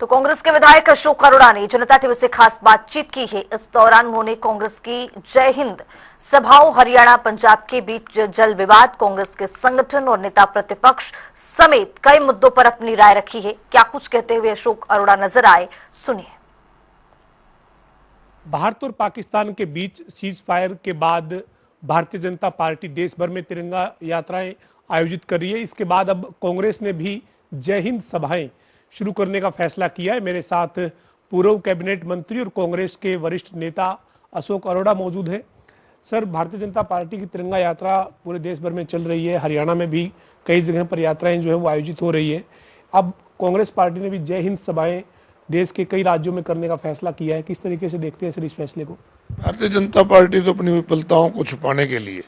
तो कांग्रेस के विधायक अशोक अरोड़ा ने जनता टीवी से खास बातचीत की है। इस दौरान उन्होंने कांग्रेस की जय हिंद सभाओं, हरियाणा पंजाब के बीच जल विवाद, कांग्रेस के संगठन और नेता प्रतिपक्ष समेत कई मुद्दों पर अपनी राय रखी है। क्या कुछ कहते हुए अशोक अरोड़ा नजर आए, सुनिए। भारत और पाकिस्तान के बीच सीज फायर के बाद भारतीय जनता पार्टी देश भर में तिरंगा यात्राएं आयोजित कर रही है। इसके बाद अब कांग्रेस ने भी जय हिंद सभाएं शुरू करने का फैसला किया है। मेरे साथ पूर्व कैबिनेट मंत्री और कांग्रेस के वरिष्ठ नेता अशोक अरोड़ा मौजूद हैं। सर, भारतीय जनता पार्टी की तिरंगा यात्रा पूरे देश भर में चल रही है। हरियाणा में भी कई जगह पर यात्राएं जो है वो आयोजित हो रही है। अब कांग्रेस पार्टी ने भी जय हिंद सभाएं देश के कई राज्यों में करने का फैसला किया है। किस तरीके से देखते हैं सर इस फैसले को? भारतीय जनता पार्टी तो अपनी विफलताओं को छुपाने के लिए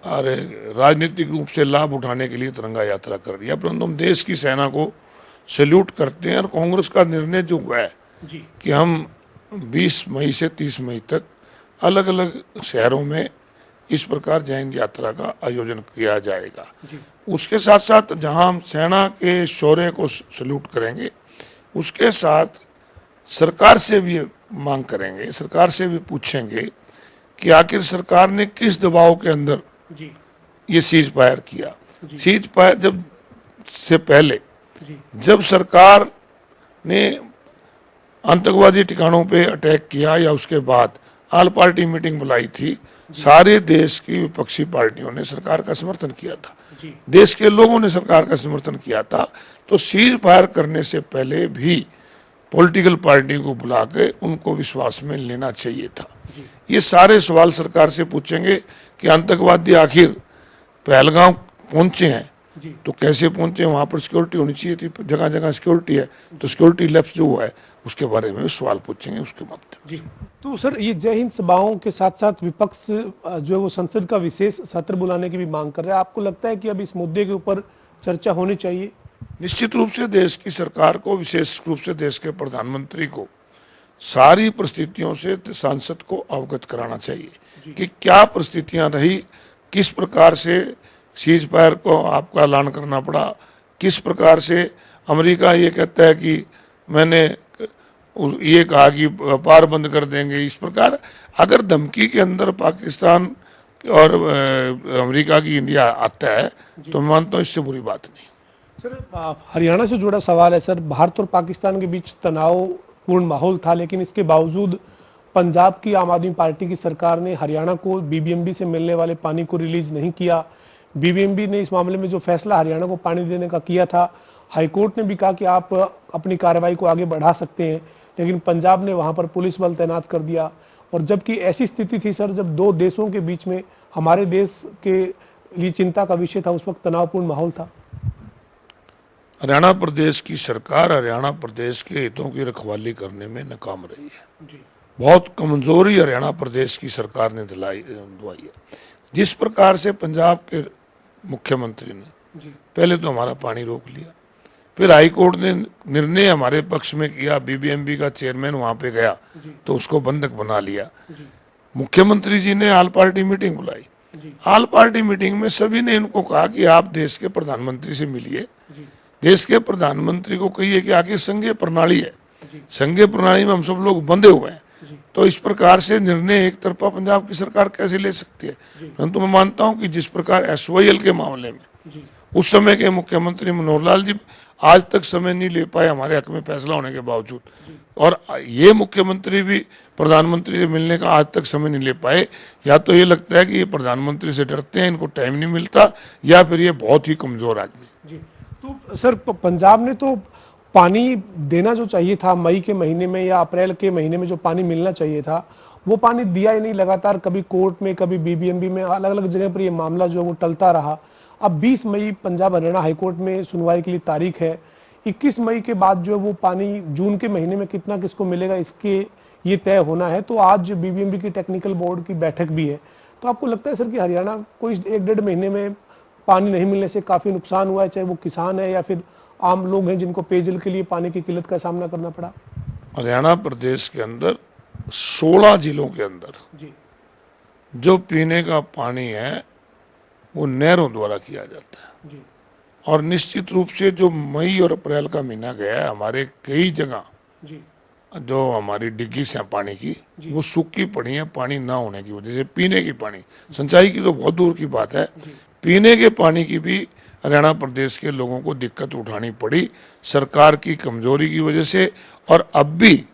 और राजनीतिक रूप से लाभ उठाने के लिए तिरंगा यात्रा कर रही है, परंतु हम देश की सेना को सैल्यूट करते हैं। और कांग्रेस का निर्णय जो हुआ है कि हम 20 मई से 30 मई तक अलग अलग शहरों में इस प्रकार जय हिंद यात्रा का आयोजन किया जाएगा। उसके साथ साथ जहां हम सेना के शौर्य को सैल्यूट करेंगे, उसके साथ सरकार से भी मांग करेंगे, सरकार से भी पूछेंगे कि आखिर सरकार ने किस दबाव के अंदर ये सीज फायर किया। सीज फायर जब से पहले जब सरकार ने आतंकवादी ठिकानों पे अटैक किया या उसके बाद ऑल पार्टी मीटिंग बुलाई थी, सारे देश की विपक्षी पार्टियों ने सरकार का समर्थन किया था, देश के लोगों ने सरकार का समर्थन किया था। तो सीज फायर करने से पहले भी पॉलिटिकल पार्टी को बुला के उनको विश्वास में लेना चाहिए था। ये सारे सवाल सरकार से पूछेंगे कि आतंकवादी आखिर पहलगांव पहुंचे हैं तो कैसे पहुंचे, वहां पर सिक्योरिटी होनी चाहिए थी, जगह जगह सिक्योरिटी है, तो सिक्योरिटी लैप्स जो हुआ है उसके बारे में सवाल पूछेंगे उसके माध्यम जी। तो सर, ये जय हिंद सभाओं के साथ साथ विपक्ष जो है वो संसद का विशेष सत्र बुलाने की भी मांग कर रहा है। आपको लगता है कि अब इस मुद्दे के ऊपर चर्चा होनी चाहिए? निश्चित रूप से देश की सरकार को, विशेष रूप से देश के प्रधानमंत्री को सारी परिस्थितियों से सांसद को अवगत कराना चाहिए कि क्या परिस्थितियां रही, किस प्रकार से सीज फायर को आपका ऐलान करना पड़ा, किस प्रकार से अमेरिका ये कहता है कि मैंने ये कहा कि व्यापार बंद कर देंगे। इस प्रकार अगर धमकी के अंदर पाकिस्तान और अमेरिका की इंडिया आता है तो मैं मानता हूँ इससे बुरी बात नहीं। सर, हरियाणा से जुड़ा सवाल है सर। भारत और पाकिस्तान के बीच तनावपूर्ण माहौल था, लेकिन इसके बावजूद पंजाब की आम आदमी पार्टी की सरकार ने हरियाणा को बीबीएमबी से मिलने वाले पानी को रिलीज नहीं किया। बीबीएमबी ने इस मामले में जो फैसला हरियाणा को पानी देने का किया था, हाईकोर्ट ने भी कहा कि आप अपनी कार्रवाई को आगे बढ़ा सकते हैं, लेकिन पंजाब ने वहां पर पुलिस बल तैनात कर दिया। और जबकि ऐसी स्थिति थी सर, जब दो देशों के बीच में हमारे देश के लिए चिंता का विषय था, उस वक्त तनावपूर्ण माहौल था। हरियाणा प्रदेश की सरकार हरियाणा प्रदेश के हितों की रखवाली करने में नाकाम रही है। बहुत कमजोरी हरियाणा प्रदेश की सरकार ने दिलाई है। जिस प्रकार से पंजाब के मुख्यमंत्री ने पहले तो हमारा पानी रोक लिया, फिर हाईकोर्ट ने निर्णय हमारे पक्ष में किया, बीबीएमबी का चेयरमैन वहां पे गया तो उसको बंधक बना लिया। मुख्यमंत्री जी ने ऑल पार्टी मीटिंग बुलाई, ऑल पार्टी मीटिंग में सभी ने इनको कहा कि आप देश के प्रधानमंत्री से मिलिए, देश के प्रधानमंत्री को कहिए कि आखिर संघीय प्रणाली है, संघीय प्रणाली में हम सब लोग बंधे हुए हैं, तो इस प्रकार से निर्णय एक तरफा पंजाब की सरकार कैसे ले सकती है। परंतु मैं मानता हूं कि जिस प्रकार एसवाईएल के मामले में उस समय के मुख्यमंत्री मनोहर लाल जी आज तक समय नहीं ले पाए हमारे हक में फैसला होने के बावजूद, और ये मुख्यमंत्री भी प्रधानमंत्री से मिलने का आज तक समय नहीं ले पाए। या तो ये लगता है कि ये प्रधानमंत्री से डरते हैं, इनको टाइम नहीं मिलता, या फिर ये बहुत ही कमजोर आदमी। तो सर, पंजाब ने तो पानी देना जो चाहिए था मई के महीने में या अप्रैल के महीने में, जो पानी मिलना चाहिए था वो पानी दिया ही नहीं। लगातार कभी कोर्ट में, कभी बीबीएमबी में, अलग अलग जगह पर ये मामला जो है वो टलता रहा। अब 20 मई पंजाब हरियाणा हाईकोर्ट में सुनवाई के लिए तारीख है। 21 मई के बाद जो है वो पानी जून के महीने में कितना किसको मिलेगा इसके ये तय होना है। तो आज बीबीएमबी की टेक्निकल बोर्ड की बैठक भी है। तो आपको लगता है सर कि हरियाणा को इस 1-1.5 महीने में पानी नहीं मिलने से काफी नुकसान हुआ है, चाहे वो किसान है या फिर आम लोग हैं जिनको पेयजल के लिए पानी की किल्लत का सामना करना पड़ा? हरियाणा प्रदेश के अंदर 16 जिलों के अंदर जो पीने का पानी है वो नहरों द्वारा किया जाता है। और निश्चित रूप से जो मई और अप्रैल का महीना गया है, हमारे कई जगह जी जो हमारी डिग्गी है पानी की, वो सूखी पड़ी है पानी ना होने की वजह से। पीने की पानी, सिंचाई की तो बहुत दूर की बात है, पीने के पानी की भी हरियाणा प्रदेश के लोगों को दिक्कत उठानी पड़ी सरकार की कमजोरी की वजह से। और अब भी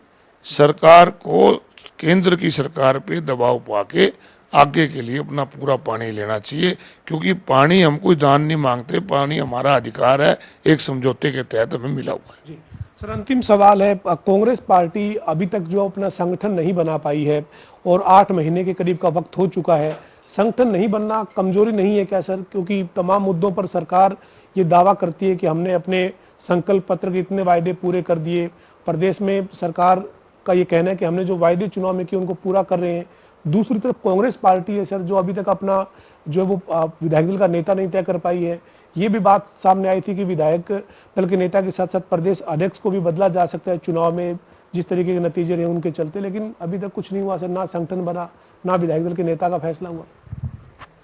सरकार को केंद्र की सरकार पे दबाव पाके आगे के लिए अपना पूरा पानी लेना चाहिए, क्योंकि पानी हम कोई दान नहीं मांगते, पानी हमारा अधिकार है, एक समझौते के तहत हमें मिला हुआ है। जी सर, अंतिम सवाल है, कांग्रेस पार्टी अभी तक जो अपना संगठन नहीं बना पाई है और 8 महीने के करीब का वक्त हो चुका है, संगठन नहीं बनना कमजोरी नहीं है क्या सर? क्योंकि तमाम मुद्दों पर सरकार ये दावा करती है कि हमने अपने संकल्प पत्र के इतने वायदे पूरे कर दिए, प्रदेश में सरकार का ये कहना है कि हमने जो वायदे चुनाव में किए उनको पूरा कर रहे हैं। दूसरी तरफ कांग्रेस पार्टी है सर, जो अभी तक अपना जो है वो विधायक दल का नेता नहीं तय कर पाई है। ये भी बात सामने आई थी कि विधायक दल के नेता के साथ साथ प्रदेश अध्यक्ष को भी बदला जा सकता है चुनाव में, जिस तरीके के नतीजे रहे उनके चलते, लेकिन अभी तक कुछ नहीं हुआ सर, ना संगठन बना, ना विधायक दल के नेता का फैसला हुआ।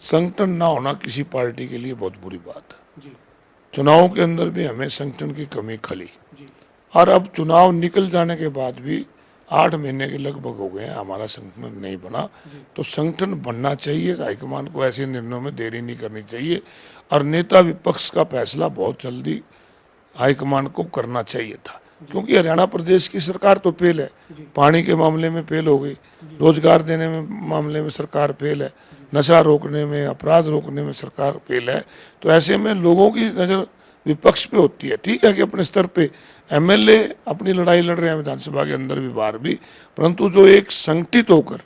संगठन ना होना किसी पार्टी के लिए बहुत बुरी बात है। जी चुनाव के अंदर भी हमें संगठन की कमी खली, जी और अब चुनाव निकल जाने के बाद भी 8 महीने के लगभग हो गए हैं, हमारा संगठन नहीं बना। तो संगठन बनना चाहिए, हाईकमान को ऐसे निर्णयों में देरी नहीं करनी चाहिए, और नेता विपक्ष का फैसला बहुत जल्दी हाईकमान को करना चाहिए था, क्योंकि हरियाणा प्रदेश की सरकार तो फेल है, पानी के मामले में फेल हो गई, रोजगार देने में मामले में सरकार फेल है, नशा रोकने में, अपराध रोकने में सरकार फेल है। तो ऐसे में लोगों की नज़र विपक्ष पे होती है। ठीक है कि अपने स्तर पे एमएलए अपनी लड़ाई लड़ रहे हैं विधानसभा के अंदर भी बाहर भी, परंतु जो एक संगठित होकर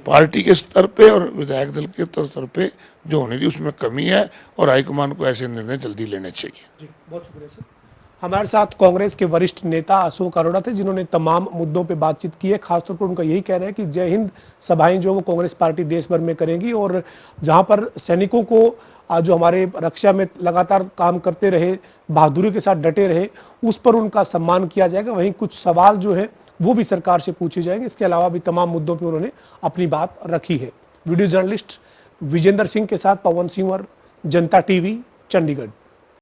पार्टी के स्तर पे और विधायक दल के स्तर पे जो होनी थी उसमें कमी है, और हाईकमान को ऐसे निर्णय जल्दी लेने चाहिए। जी, बहुत शुक्रिया सर। हमारे साथ कांग्रेस के वरिष्ठ नेता अशोक अरोड़ा थे, जिन्होंने तमाम मुद्दों पे बातचीत की है। खासतौर पर उनका यही कहना है कि जय हिंद सभाएं जो वो कांग्रेस पार्टी देश भर में करेंगी, और जहां पर सैनिकों को जो हमारे रक्षा में लगातार काम करते रहे, बहादुरी के साथ डटे रहे, उस पर उनका सम्मान किया जाएगा। वहीं कुछ सवाल जो है वो भी सरकार से पूछे जाएंगे। इसके अलावा भी तमाम मुद्दों पर उन्होंने अपनी बात रखी है। वीडियो जर्नलिस्ट विजेंद्र सिंह के साथ पवन सिंह और जनता टीवी, चंडीगढ़।